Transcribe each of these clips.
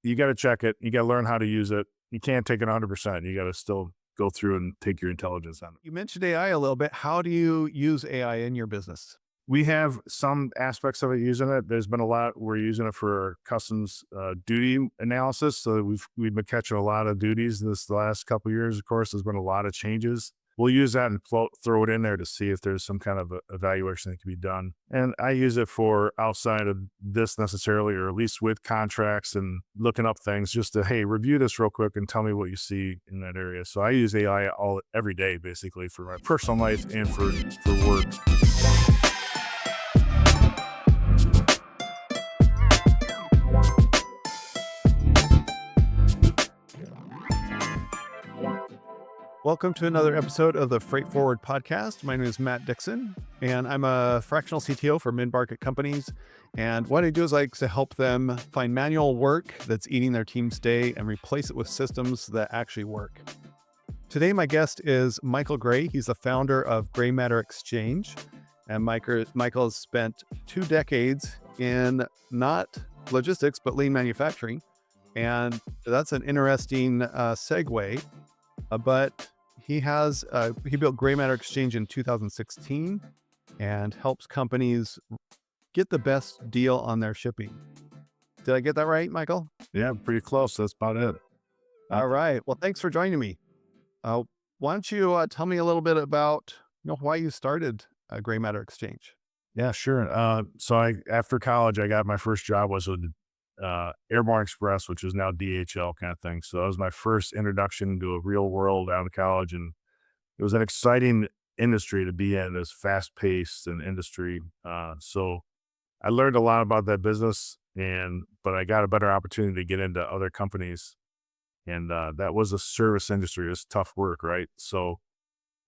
you got to check it. You got to learn how to use it. You can't take it 100%. You got to still go through and take your intelligence on it. You mentioned AI a little bit. How do you use AI in your business? We have some aspects of it using it. There's been a lot we're using it for customs duty analysis. So we've been catching a lot of duties this last couple of years. Of course, there's been a lot of changes. We'll use that and throw it in there to see if there's some kind of evaluation that can be done. And I use it for outside of this necessarily, or at least with contracts and looking up things just to, hey, review this real quick and tell me what you see in that area. So I use AI every day, basically, for my personal life and for work. Welcome to another episode of the Freight Forward podcast. My name is Matt Dixon, and I'm a fractional CTO for mid-market companies. And what I do is I like to help them find manual work that's eating their team's day and replace it with systems that actually work. Today, my guest is Michael Gray. He's the founder of Gray Matter Exchange. And Michael has spent 2 decades in not logistics, but lean manufacturing. And that's an interesting segue. But he built Gray Matter Exchange in 2016 and helps companies get the best deal on their shipping. Did I get that right, Michael? Yeah, pretty close. That's about it. All right. Well, thanks for joining me. Why don't you tell me a little bit about why you started Gray Matter Exchange? Yeah, sure. So after college, I got my first job was with Airborne Express, which is now DHL kind of thing. So that was my first introduction to a real world out of college, and it was an exciting industry to be in. It's fast paced and industry. So I learned a lot about that business, but I got a better opportunity to get into other companies, and that was a service industry. It's tough work, right? So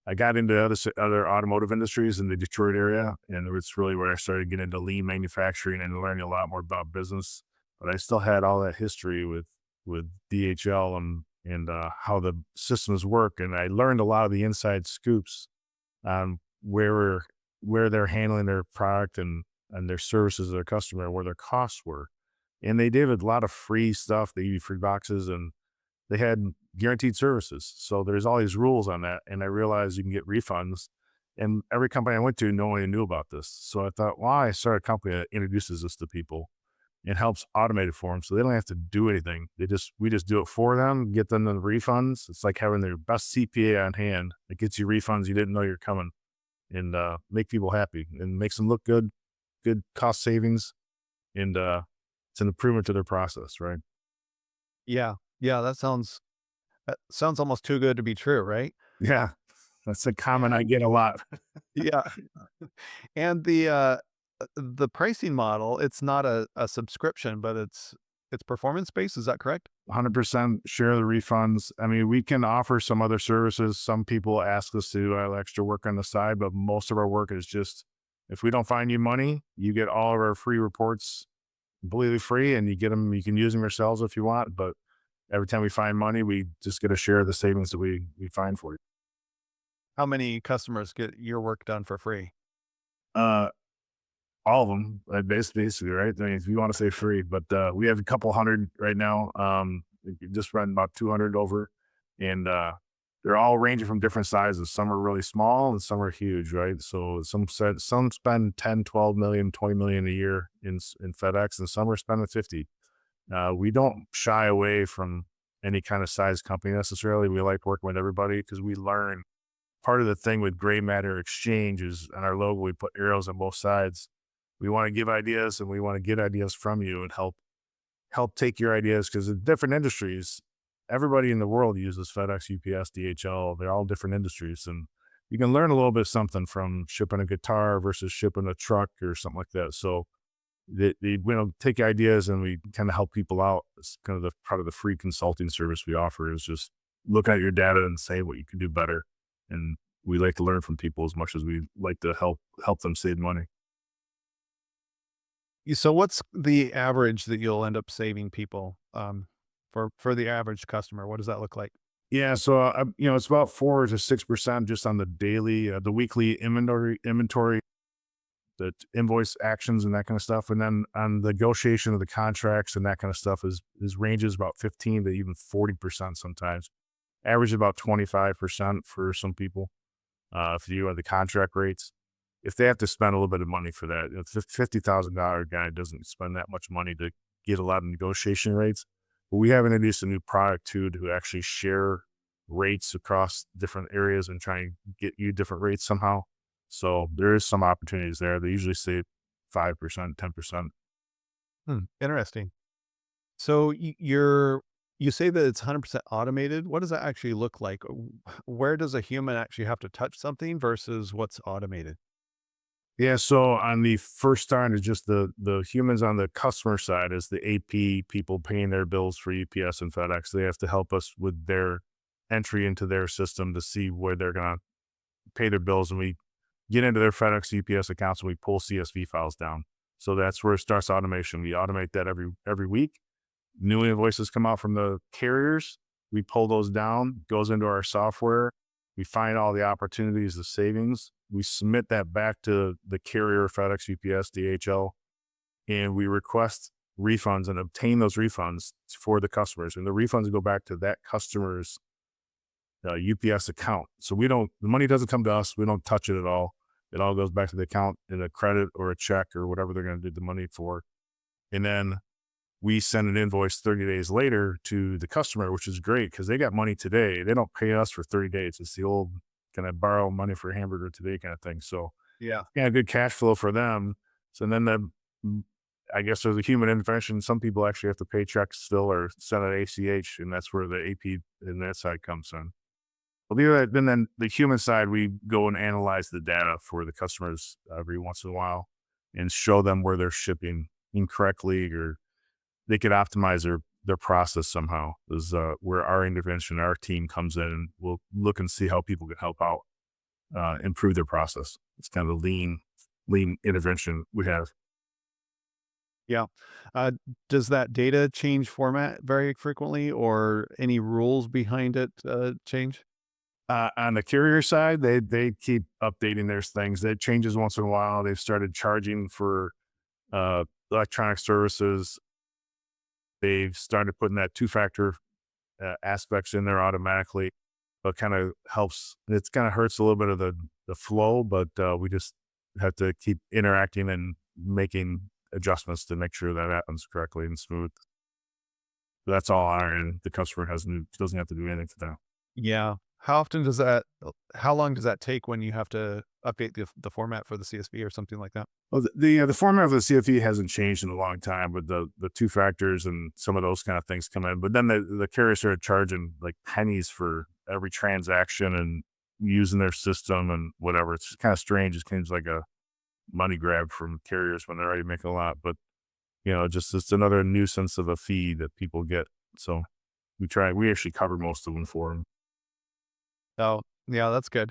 I got into other automotive industries in the Detroit area, and it's really where I started getting into lean manufacturing and learning a lot more about business. But I still had all that history with DHL and how the systems work, and I learned a lot of the inside scoops on where they're handling their product and their services to their customer, and where their costs were. And they did a lot of free stuff. They give you free boxes, and they had guaranteed services. So there's all these rules on that. And I realized you can get refunds. And every company I went to, no one knew about this. So I thought, well, I started a company that introduces this to people and helps automate it for them. So they don't have to do anything. We just do it for them, get them the refunds. It's like having their best CPA on hand that gets you refunds you didn't know you're coming, and make people happy and makes them look good cost savings. And it's an improvement to their process, right? Yeah. Yeah. That sounds almost too good to be true, right? Yeah. That's a comment I And get a lot. yeah. And the pricing model, it's not a subscription, but it's performance based. Is that correct? 100% share the refunds. I mean, we can offer some other services. Some people ask us to do extra work on the side, but most of our work is just, if we don't find you money, you get all of our free reports completely free, and you get them, you can use them yourselves if you want. But every time we find money, we just get a share of the savings that we find for you. How many customers get your work done for free? Uh, all of them, basically, right? I mean, if you want to say free, but we have a couple hundred right now. Just run about 200 over, and they're all ranging from different sizes. Some are really small and some are huge, right? So some spend 10, 12 million, 20 million a year in FedEx, and some are spending 50. We don't shy away from any kind of size company necessarily. We like working with everybody because we learn. Part of the thing with Gray Matter Exchange is on our logo, we put arrows on both sides. We want to give ideas, and we want to get ideas from you and help take your ideas, because in different industries, everybody in the world uses FedEx, UPS, DHL. They're all different industries, and you can learn a little bit of something from shipping a guitar versus shipping a truck or something like that. So we take ideas and we kind of help people out. It's kind of the part of the free consulting service we offer is just look at your data and say what you can do better. And we like to learn from people as much as we like to help them save money. So what's the average that you'll end up saving people for the average customer? What does that look like? Yeah, so it's about 4 to 6% just on the weekly inventory the invoice actions and that kind of stuff. And then on the negotiation of the contracts and that kind of stuff is ranges about 15 to even 40% sometimes. Average about 25% for some people. If you have the contract rates, if they have to spend a little bit of money for that, $50,000 guy doesn't spend that much money to get a lot of negotiation rates. But we have introduced a new product too to actually share rates across different areas and try and get you different rates somehow. So there is some opportunities there. They usually say 5%, 10%. Interesting. So you say that it's 100% automated. What does that actually look like? Where does a human actually have to touch something versus what's automated? Yeah, so on the first time, it's just the humans on the customer side is the AP people paying their bills for UPS and FedEx. They have to help us with their entry into their system to see where they're gonna pay their bills, and we get into their FedEx, UPS accounts, and we pull CSV files down. So that's where it starts automation. We automate that every week. New invoices come out from the carriers. We pull those down, goes into our software. We find all the opportunities, the savings. We submit that back to the carrier, FedEx, UPS, DHL, and we request refunds and obtain those refunds for the customers. And the refunds go back to that customer's UPS account. So the money doesn't come to us. We don't touch it at all. It all goes back to the account in a credit or a check or whatever they're going to do the money for. And then we send an invoice 30 days later to the customer, which is great because they got money today. They don't pay us for 30 days. It's the old can I borrow money for a hamburger today kind of thing. So Yeah. yeah, good cash flow for them. So then mm, I guess there's a human intervention. Some people actually have to pay checks still or send an ACH, and that's where the AP in that side comes in. Well, then the human side, we go and analyze the data for the customers every once in a while and show them where they're shipping incorrectly or they could optimize their process somehow. Is where our intervention, our team comes in, and we'll look and see how people can help out, improve their process. It's kind of a lean intervention we have. Yeah. Uh, does that data change format very frequently or any rules behind it change? On the carrier side, they keep updating their things. That changes once in a while. They've started charging for uh, electronic services. They've started putting that two-factor aspects in there automatically, but kind of helps. It's kind of hurts a little bit of the flow, but we just have to keep interacting and making adjustments to make sure that happens correctly and smooth. That's all on our end. The customer doesn't have to do anything for that. Yeah. How long does that take when you have to update the format for the CSV or something like that? Well, the format of the CFE hasn't changed in a long time, but the two factors and some of those kind of things come in. But then the carriers started charging like pennies for every transaction and using their system and whatever. It's kind of strange. It seems like a money grab from carriers when they're already making a lot. But just it's another nuisance of a fee that people get. So we actually cover most of them for them. Oh, yeah, that's good.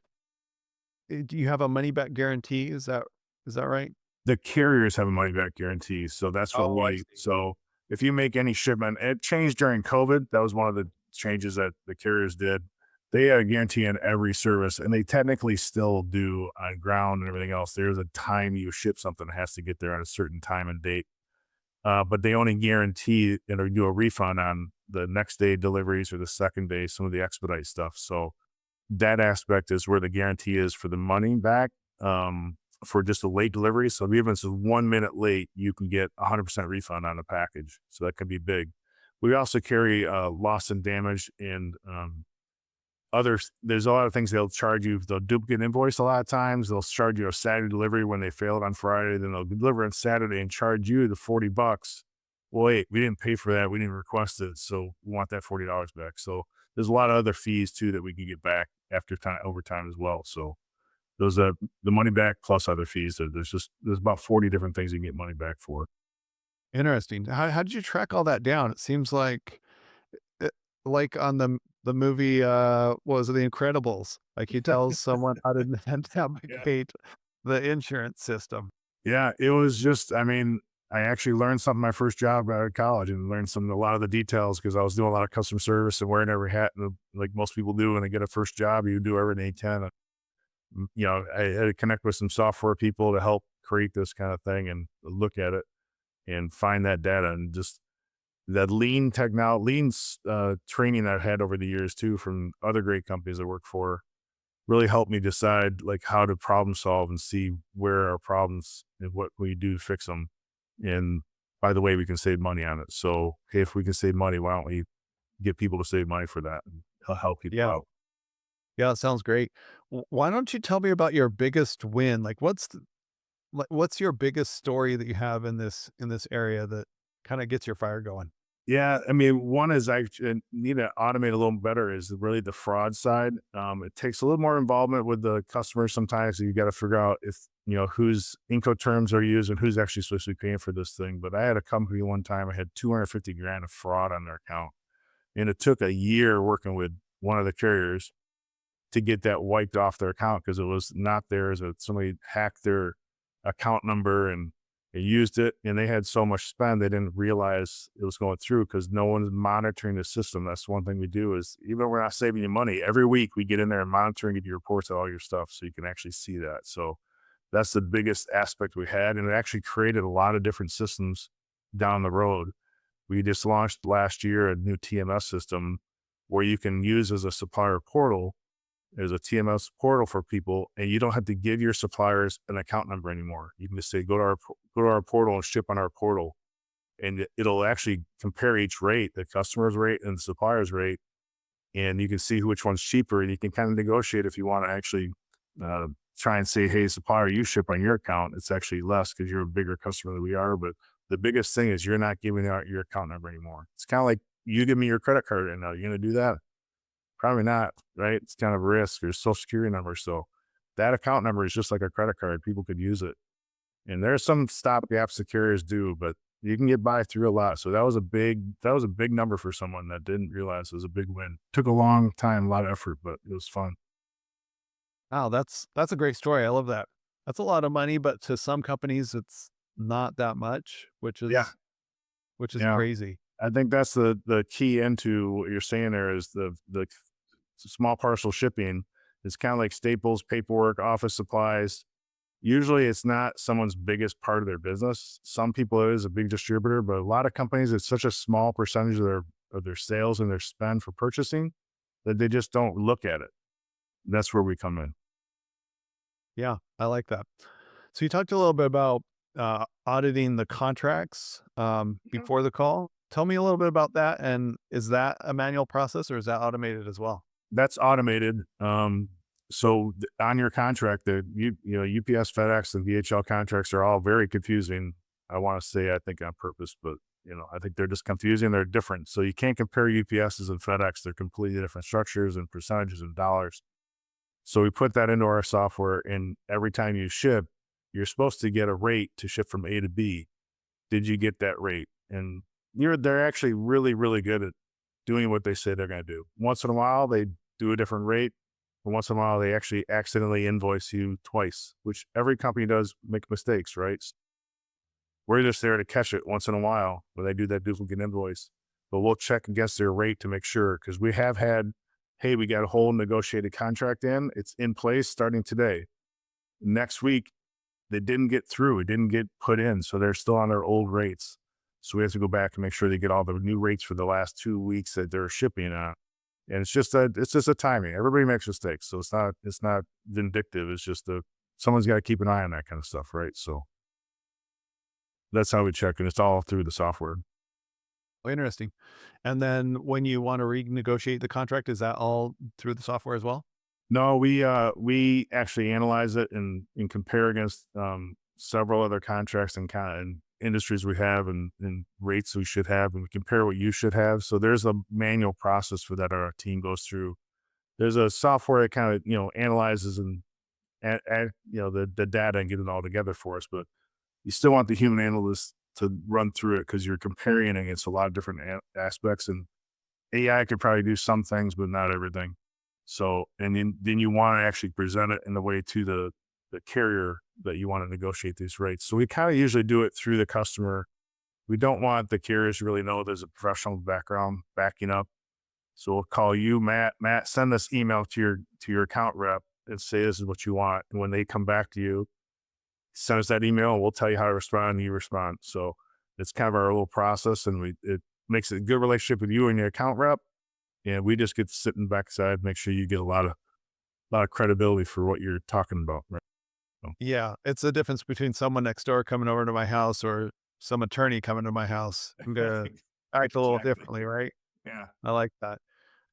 Do you have a money back guarantee? Is that right? The carriers have a money back guarantee. So that's what Oh, I see. so if you make any shipment, it changed during COVID. That was one of the changes that the carriers did. They had a guarantee on every service, and they technically still do on ground and everything else. There's a time you ship something that has to get there at a certain time and date. But they only guarantee or do a refund on the next day deliveries or the second day, some of the expedite stuff. So that aspect is where the guarantee is for the money back, for just a late delivery. So even if it's 1 minute late, you can get 100% refund on a package. So that can be big. We also carry loss and damage and others. There's a lot of things they'll charge you. They'll duplicate invoice a lot of times. They'll charge you a Saturday delivery when they failed on Friday. Then they'll deliver on Saturday and charge you the $40. Well, wait, we didn't pay for that. We didn't request it. So we want that $40 back. So there's a lot of other fees too that we can get back after time overtime as well. So those the money back plus other fees. There's about 40 different things you can get money back for. Interesting. How did you track all that down? It seems uh, like on the movie, what was it, The Incredibles? Like he tells someone how to Yeah. navigate the insurance system. Yeah, it was just, I mean, I actually learned something my first job out of college and learned a lot of the details because I was doing a lot of customer service and wearing every hat like most people do when they get a first job, you do everything you can. I had to connect with some software people to help create this kind of thing and look at it and find that data and just that training I've had over the years too from other great companies I work for really helped me decide like how to problem solve and see where our problems and what we do to fix them. And by the way, we can save money on it. So hey, if we can save money, why don't we get people to save money for that and help people Yeah. out? Yeah, it sounds great. Why don't you tell me about your biggest win? Like what's your biggest story that you have in this area that kind of gets your fire going? Yeah, I mean, one is I need to automate a little better is really the fraud side. It takes a little more involvement with the customer sometimes. You got to figure out if whose Incoterms are used and who's actually supposed to be paying for this thing. But I had a company one time. I had 250 grand of fraud on their account, and it took a year working with one of the carriers to get that wiped off their account because it was not theirs. Somebody hacked their account number and they used it, and they had so much spend they didn't realize it was going through because no one's monitoring the system. That's one thing we do is even though we're not saving you money, every week we get in there and monitor and give you reports of all your stuff so you can actually see that. So that's the biggest aspect we had, and it actually created a lot of different systems down the road. We just launched last year a new TMS system where you can use as a supplier portal. There's a TMS portal for people, and you don't have to give your suppliers an account number anymore. You can just say, go to our portal and ship on our portal. And it'll actually compare each rate, the customer's rate and the supplier's rate. And you can see which one's cheaper. And you can kind of negotiate if you want to actually uh, try and say, hey, supplier, you ship on your account. It's actually less because you're a bigger customer than we are. But the biggest thing is you're not giving out your account number anymore. It's kind of like you give me your credit card right now. You're going to do that? Probably not, right? It's kind of a risk or social security number. So that account number is just like a credit card. People could use it. And there's some stop gaps the carriers do, but you can get by through a lot. So that was a big number for someone that didn't realize it was a big win. Took a long time, a lot of effort, but it was fun. Wow, that's a great story. I love that. That's a lot of money, but to some companies it's not that much, Yeah. which is Yeah. crazy. I think that's the key into what you're saying there is the small parcel shipping. It's kind of like staples, paperwork, office supplies. Usually it's not someone's biggest part of their business. Some people it is a big distributor, but a lot of companies, it's such a small percentage of their sales and their spend for purchasing that they just don't look at it. That's where we come in. Yeah, I like that. So you talked a little bit about auditing the contracts Mhm. before the call. Tell me a little bit about that. And is that a manual process or is that automated as well? That's automated. On your contract, UPS, FedEx, and DHL contracts are all very confusing. I want to say I think on purpose, but I think they're just confusing. They're different, so you can't compare UPSs and FedEx. They're completely different structures and percentages and dollars. So we put that into our software, and every time you ship, you're supposed to get a rate to ship from A to B. Did you get that rate? And they're actually really, really good at doing what they say they're going to do. Once in a while, they do a different rate. And once in a while, they actually accidentally invoice you twice, which every company does make mistakes, right? We're just there to catch it once in a while when they do that duplicate invoice. But we'll check against their rate to make sure because we have had, hey, we got a whole negotiated contract in. It's in place starting today. Next week, they didn't get through. It didn't get put in. So they're still on their old rates. So we have to go back and make sure they get all the new rates for the last 2 weeks that they're shipping on. And it's just a timing. Everybody makes mistakes. So it's not vindictive. It's just someone's got to keep an eye on that kind of stuff, right? So that's how we check, and it's all through the software. Oh, interesting. And then when you want to renegotiate the contract, is that all through the software as well? No, we actually analyze it and compare against several other contracts and kind of industries we have and rates we should have, and we compare what you should have. So there's a manual process for that our team goes through. There's a software that kind of analyzes and the data and get it all together for us, but you still want the human analyst to run through it because you're comparing against a lot of different aspects, and AI could probably do some things, but not everything. So, and then you want to actually present it in the way to the carrier that you want to negotiate these rates. So we kind of usually do it through the customer. We don't want the carriers to really know there's a professional background backing up. So we'll call you, Matt. Matt, send this email to your account rep and say this is what you want. And when they come back to you, send us that email and we'll tell you how to respond and you respond. So it's kind of our little process, and it makes it a good relationship with you and your account rep. And we just get to sit in the backside, make sure you get a lot of credibility for what you're talking about. Right. So, Yeah, it's the difference between someone next door coming over to my house or some attorney coming to my house. I'm gonna act a little exactly. differently, right? Yeah. I like that.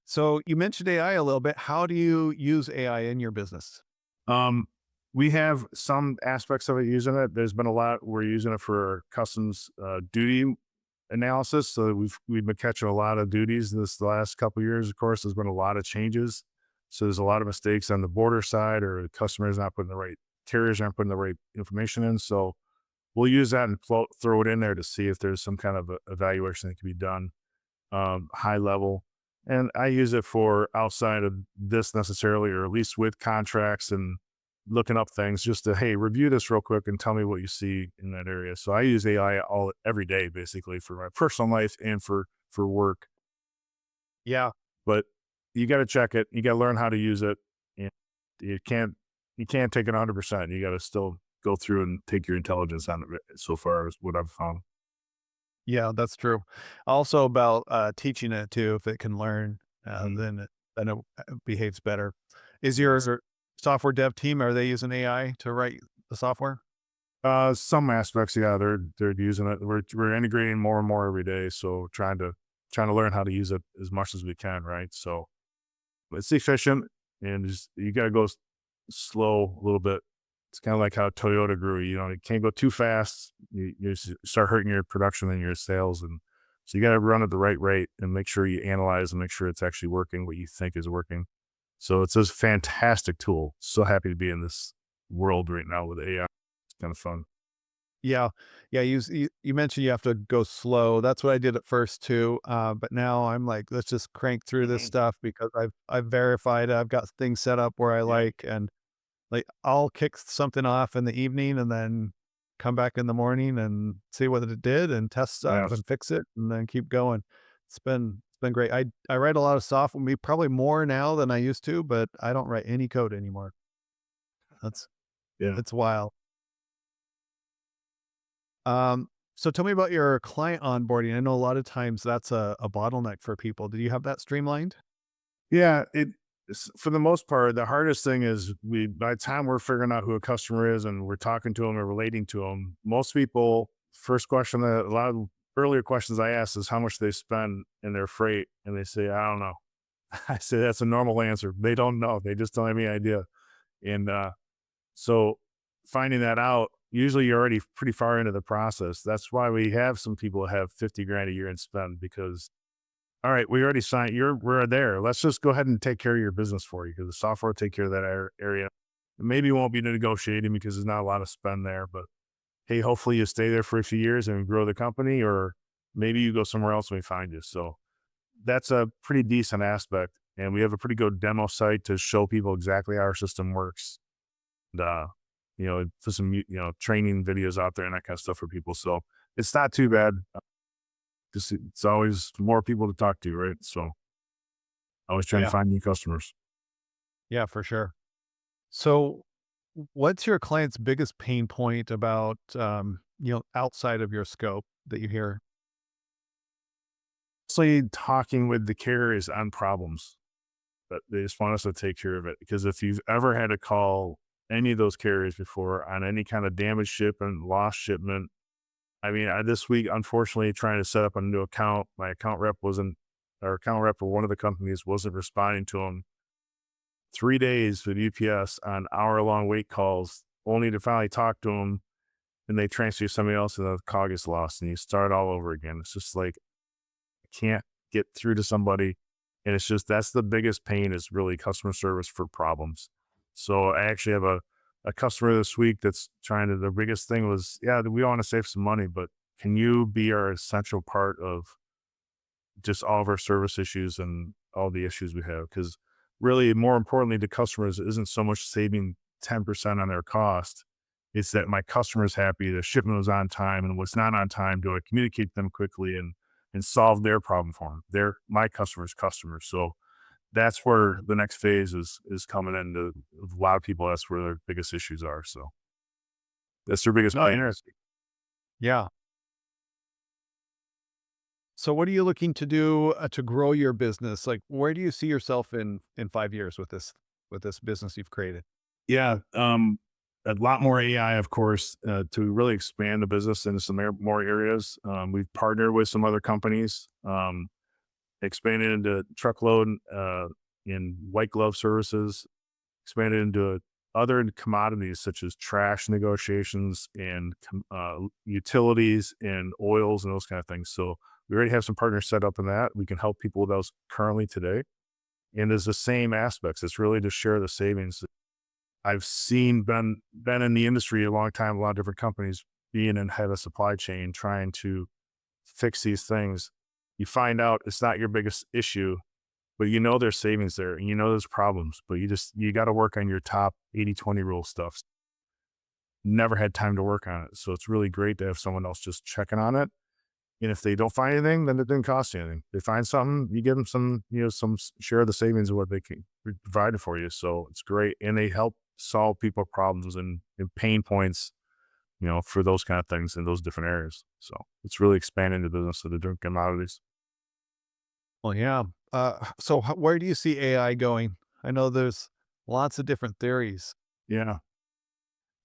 So you mentioned AI a little bit. How do you use AI in your business? Um, we have some aspects of it using it. There's been a lot we're using it for customs duty analysis. So we've been catching a lot of duties this the last couple of years. Of course, there's been a lot of changes. So there's a lot of mistakes on the border side, or the customers not putting the right carriers aren't putting the right information in. So we'll use that and throw it in there to see if there's some kind of evaluation that can be done, high level. And I use it for outside of this necessarily, or at least with contracts and looking up things just to, hey, review this real quick and tell me what you see in that area. So I use AI every day, basically, for my personal life and for work. Yeah. But you got to check it. You got to learn how to use it. And you can't you can't take it 100%. You got to still go through and take your intelligence on it. So far as what I've found. Yeah, that's true. Also about, teaching it too, if it can learn, Mhm. then it behaves better. Is your software dev team, are they using AI to write the software? Some aspects, yeah, they're using it. We're integrating more and more every day, so trying to learn how to use it as much as we can, right? So it's efficient, and just you got to go slow a little bit. It's kind of like how Toyota grew. You know, you can't go too fast. Start hurting your production and your sales, and so you got to run at the right rate and make sure you analyze and make sure it's actually working what you think is working. So it's a fantastic tool. So happy to be in this world right now with AI. It's kind of fun. Yeah. Yeah, you mentioned you have to go slow. That's what I did at first too, but now I'm like, "Let's just crank through this Mhm. stuff," because I've verified, I've got things set up where I Yeah. like, and, like, I'll kick something off in the evening and then come back in the morning and see what it did and test stuff Yes. and fix it and then keep going. It's been great. I write a lot of software, me probably more now than I used to, but I don't write any code anymore. That's Yeah. it's wild. Um, so tell me about your client onboarding. I know a lot of times that's a bottleneck for people. Do you have that streamlined? Yeah. For the most part, the hardest thing is by the time we're figuring out who a customer is and we're talking to them and relating to them, most people, first question that a lot of earlier questions I ask is how much they spend in their freight. And they say, I don't know. I say that's a normal answer. They don't know. They just don't have any idea. And so finding that out, usually you're already pretty far into the process. That's why we have some people have 50 grand a year in spend because, all right, we already signed, we're there. Let's just go ahead and take care of your business for you because the software will take care of that area. Maybe it won't be negotiating because there's not a lot of spend there, but hey, hopefully you stay there for a few years and grow the company, or maybe you go somewhere else when we find you. So that's a pretty decent aspect. And we have a pretty good demo site to show people exactly how our system works. And, put some, training videos out there and that kind of stuff for people. So it's not too bad. Just it's always more people to talk to, right? So always trying to Yeah. find new customers. Yeah, for sure. So what's your client's biggest pain point about, outside of your scope that you hear? Mostly talking with the carriers on problems, but they just want us to take care of it. Because if you've ever had to call any of those carriers before on any kind of damaged shipment, lost shipment, I mean, this week, unfortunately, trying to set up a new account, my our account rep for one of the companies wasn't responding to him 3 days with UPS on hour-long wait calls, only to finally talk to him, and they transfer you to somebody else, and the call gets lost, and you start all over again. It's just like, I can't get through to somebody, and it's just that's the biggest pain is really customer service for problems. So I actually have a customer this week that's trying to the biggest thing was, yeah, we want to save some money, but can you be our essential part of just all of our service issues and all the issues we have? Because really, more importantly to customers isn't so much saving 10% on their cost. It's that my customer's happy, the shipment was on time, and what's not on time, do I communicate to them quickly and solve their problem for them? They're my customer's customers. So that's where the next phase is coming into a lot of people. That's where their biggest issues are. So That's their biggest No, pain. interesting. Yeah. So what are you looking to do to grow your business? Like, where do you see yourself in 5 years with this business you've created? Yeah, a lot more AI, of course, to really expand the business into some more areas. We've partnered with some other companies, expanded into truckload in white glove services, expanded into other commodities such as trash negotiations and utilities and oils and those kind of things. So we already have some partners set up in that. We can help people with those currently today. And there's the same aspects. It's really to share the savings. I've seen been in the industry a long time, a lot of different companies being in head of supply chain, trying to fix these things. You find out it's not your biggest issue, but you know there's savings there and you know there's problems, but you got to work on your top 80-20 rule stuff. Never had time to work on it. So it's really great to have someone else just checking on it. And if they don't find anything, then it didn't cost you anything. They find something, you give them some, some share of the savings of what they can provide for you. So it's great. And they help solve people problems and pain points, for those kind of things in those different areas. So it's really expanding the business of the different commodities. Well, yeah. So where do you see AI going? I know there's lots of different theories. Yeah.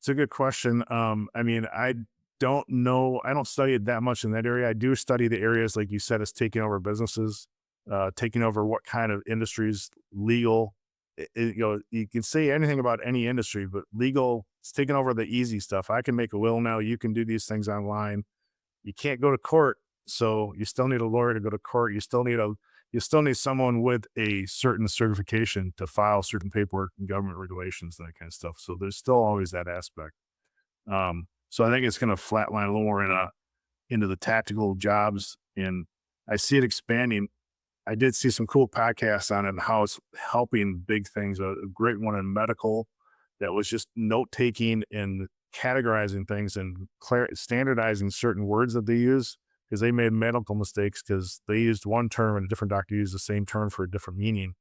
It's a good question. I mean, I don't know. I don't study it that much in that area. I do study the areas, like you said, as taking over businesses, taking over what kind of industries, legal. You can say anything about any industry, but legal, it's taking over the easy stuff. I can make a will now. You can do these things online. You can't go to court, so you still need a lawyer to go to court. You still need someone with a certain certification to file certain paperwork and government regulations and that kind of stuff. So there's still always that aspect. So I think it's going to flatline a little more into the tactical jobs, and I see it expanding. I did see some cool podcasts on it and how it's helping big things. A great one in medical that was just note taking and categorizing things and standardizing certain words that they use because they made medical mistakes because they used one term and a different doctor used the same term for a different meaning,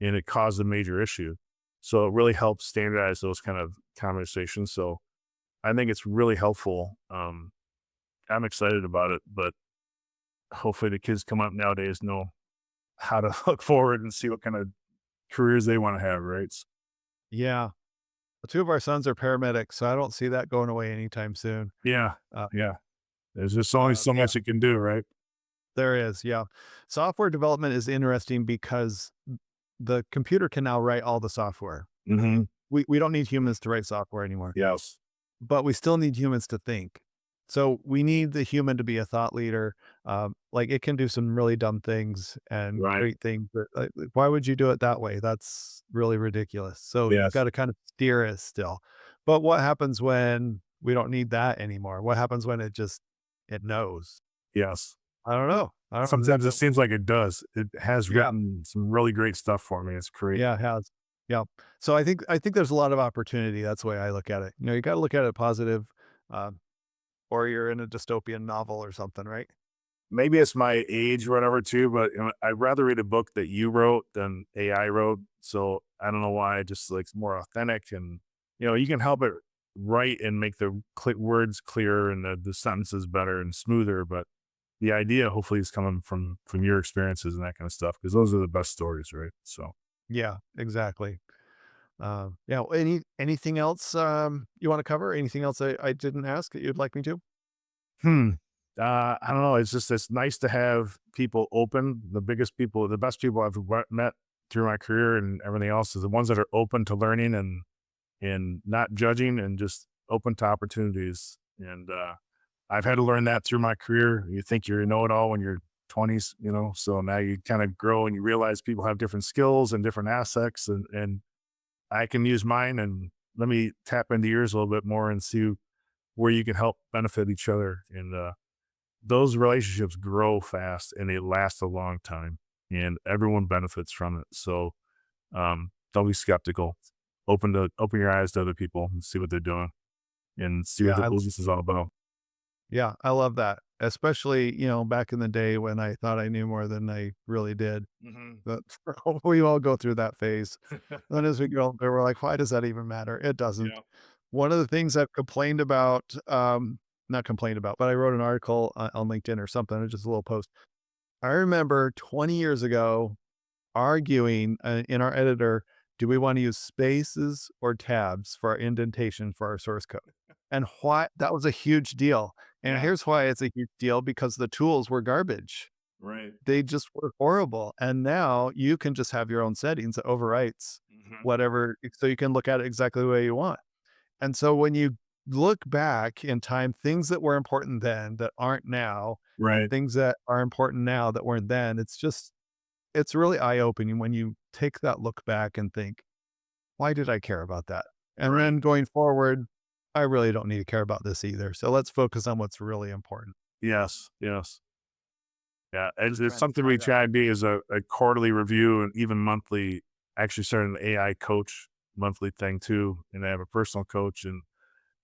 and it caused a major issue. So it really helps standardize those kind of conversations. So I think it's really helpful. I'm excited about it, but hopefully the kids come up nowadays know how to look forward and see what kind of careers they want to have, right? Yeah. Two of our sons are paramedics, so I don't see that going away anytime soon. Yeah, Uh, yeah. There's just only so yeah, much you can do, right? there is. Yeah. Software development is interesting because the computer can now write all the software. Mhm. We don't need humans to write software anymore, Yes. but we still need humans to think. So we need the human to be a thought leader. Like it can do some really dumb things and Right. great things, but why would you do it that way? That's really ridiculous. So you've Yes. got to kind of steer it still. But what happens when we don't need that anymore? What happens when it knows? Yes. I don't know. I don't. Sometimes it seems like it does. It has Yeah, written some really great stuff for me. It's great. yeah, it has. Yeah. So I think there's a lot of opportunity. That's the way I look at it. You got to look at it positive, um, or you're in a dystopian novel or something, right? Maybe it's my age or whatever too, but I'd rather read a book that you wrote than AI wrote. So I don't know why. I just like it's more authentic, and you can help it write and make the words clearer and the sentences better and smoother. But the idea hopefully is coming from your experiences and that kind of stuff because those are the best stories, right? So, Yeah, exactly. Yeah. Anything else you want to cover? Anything else I didn't ask that you'd like me to? hmm. I don't know. It's nice to have people open. The best people I've met through my career and everything else is the ones that are open to learning and not judging and just open to opportunities. And I've had to learn that through my career. You think you know it all when you're 20s, so now you kind of grow and you realize people have different skills and different assets, and I can use mine and let me tap into yours a little bit more and see where you can help benefit each other. And those relationships grow fast and they last a long time, and everyone benefits from it. So don't be skeptical. Open your eyes to other people and see what they're doing and see what Yeah, the business is all about. yeah, I love that. Especially, back in the day when I thought I knew more than I really did. Hmm. But we all go through that phase. Then as we get older, we're like, why does that even matter? It doesn't. Yeah. One of the things I've complained about, not complained about, but I wrote an article on LinkedIn or something, just a little post. I remember 20 years ago arguing in our editor, do we want to use spaces or tabs for our indentation for our source code? And why that was a huge deal. And Yeah. here's why it's a huge deal, because the tools were garbage. Right. They just were horrible. And now you can just have your own settings that overwrites Hmm. whatever, so you can look at it exactly the way you want. And so when you look back in time, things that were important then that aren't now, Right. things that are important now that weren't then, it's really eye opening when you take that look back and think, why did I care about that? And Right. then going forward, I really don't need to care about this either. So let's focus on what's really important. Yes. Yes. Yeah. It's Trying to something we find that. try to be is a quarterly review and even monthly. Actually, started an AI coach monthly thing too, and I have a personal coach, and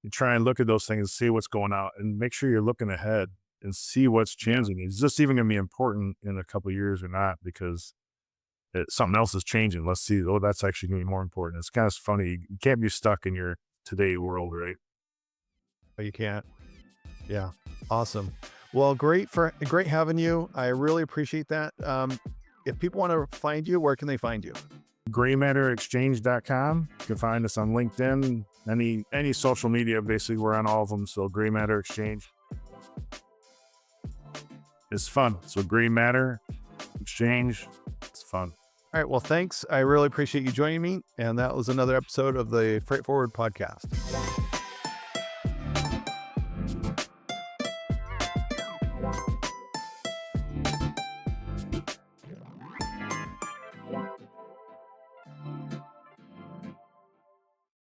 you try and look at those things, see what's going out, and make sure you're looking ahead and see what's Yeah. changing. Is this even going to be important in a couple of years or not? Because something else is changing. Let's see. Oh, that's actually going to be more important. It's kind of funny. You can't be stuck in your today world, right? But you can't. Yeah. Awesome. Well, great having you. I really appreciate that. If people want to find you, where can they find you? GrayMatterExchange.com. You can find us on LinkedIn, any social media. Basically, we're on all of them. So Gray Matter Exchange is fun. So Gray Matter Exchange, it's fun. All right. Well, thanks. I really appreciate you joining me. And that was another episode of the Freight Forward podcast.